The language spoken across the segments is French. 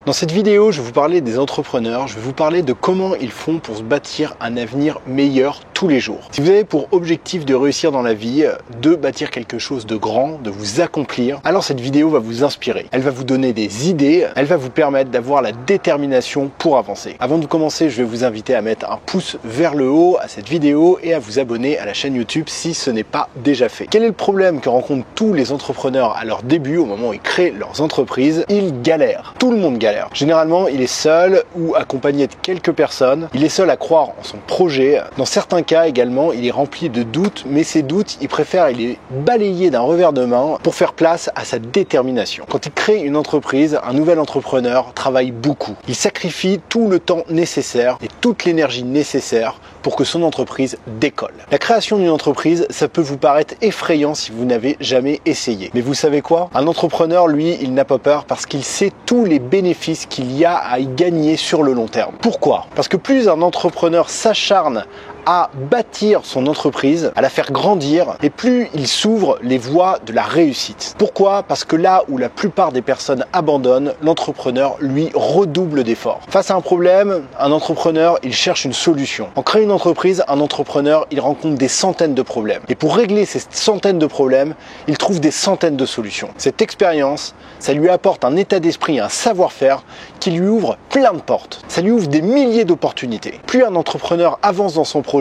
Dans cette vidéo, je vais vous parler des entrepreneurs, je vais vous parler de comment ils font pour se bâtir un avenir meilleur tous les jours. Si vous avez pour objectif de réussir dans la vie, de bâtir quelque chose de grand, de vous accomplir, alors cette vidéo va vous inspirer. Elle va vous donner des idées, elle va vous permettre d'avoir la détermination pour avancer. Avant de commencer, je vais vous inviter à mettre un pouce vers le haut à cette vidéo et à vous abonner à la chaîne YouTube si ce n'est pas déjà fait. Quel est le problème que rencontrent tous les entrepreneurs à leur début, au moment où ils créent leurs entreprises? Ils galèrent. Tout le monde galère. Généralement, il est seul ou accompagné de quelques personnes. Il est seul à croire en son projet. Dans certains cas également, il est rempli de doutes, mais ces doutes, il préfère les balayer d'un revers de main pour faire place à sa détermination. Quand il crée une entreprise, un nouvel entrepreneur travaille beaucoup. Il sacrifie tout le temps nécessaire et toute l'énergie nécessaire pour que son entreprise décolle. La création d'une entreprise, ça peut vous paraître effrayant si vous n'avez jamais essayé. Mais vous savez quoi? Un entrepreneur, lui, il n'a pas peur parce qu'il sait tous les bénéfices qu'il y a à y gagner sur le long terme. Pourquoi? Parce que plus un entrepreneur s'acharne à bâtir son entreprise, à la faire grandir, et plus il s'ouvre les voies de la réussite. Pourquoi? Parce que là où la plupart des personnes abandonnent, l'entrepreneur, lui, redouble d'efforts. Face à un problème, un entrepreneur, il cherche une solution. En créant une entreprise, un entrepreneur, il rencontre des centaines de problèmes. Et pour régler ces centaines de problèmes, il trouve des centaines de solutions. Cette expérience, ça lui apporte un état d'esprit, un savoir-faire qui lui ouvre plein de portes. Ça lui ouvre des milliers d'opportunités. Plus un entrepreneur avance dans son projet,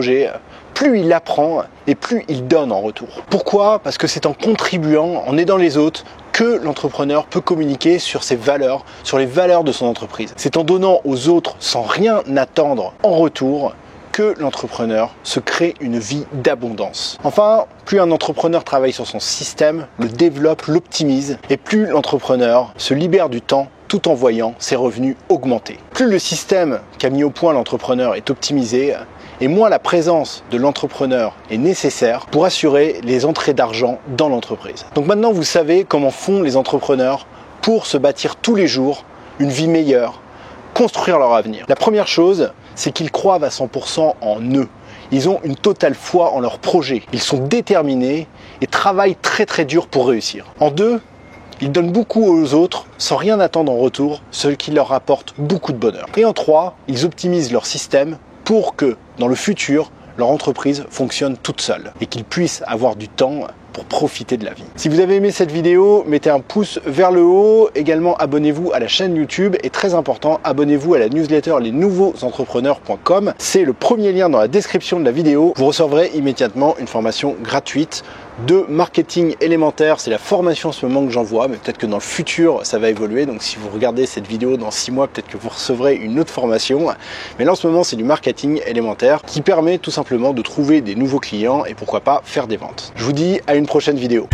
plus il apprend et plus il donne en retour. Pourquoi? Parce que c'est en contribuant, en aidant les autres, que l'entrepreneur peut communiquer sur ses valeurs, sur les valeurs de son entreprise. C'est en donnant aux autres sans rien attendre en retour que l'entrepreneur se crée une vie d'abondance. Enfin, plus un entrepreneur travaille sur son système, le développe, l'optimise, et plus l'entrepreneur se libère du temps tout en voyant ses revenus augmenter. Plus le système qu'a mis au point l'entrepreneur est optimisé, et moins la présence de l'entrepreneur est nécessaire pour assurer les entrées d'argent dans l'entreprise. Donc maintenant, vous savez comment font les entrepreneurs pour se bâtir tous les jours une vie meilleure, construire leur avenir. La première chose, c'est qu'ils croient à 100% en eux. Ils ont une totale foi en leur projet. Ils sont déterminés et travaillent très dur pour réussir. En deux, ils donnent beaucoup aux autres sans rien attendre en retour, ce qui leur apporte beaucoup de bonheur. Et en trois, ils optimisent leur système pour que, dans le futur, leur entreprise fonctionne toute seule et qu'ils puissent avoir du temps pour profiter de la vie. Si vous avez aimé cette vidéo, mettez un pouce vers le haut. Également, abonnez-vous à la chaîne YouTube et très important, abonnez-vous à la newsletter lesnouveauxentrepreneurs.com. C'est le premier lien dans la description de la vidéo. Vous recevrez immédiatement une formation gratuite de marketing élémentaire. C'est la formation en ce moment que j'envoie, mais peut-être que dans le futur, ça va évoluer. Donc si vous regardez cette vidéo dans 6 mois, peut-être que vous recevrez une autre formation. Mais là, en ce moment, c'est du marketing élémentaire qui permet tout simplement de trouver des nouveaux clients et pourquoi pas faire des ventes. Je vous dis à une prochaine vidéo.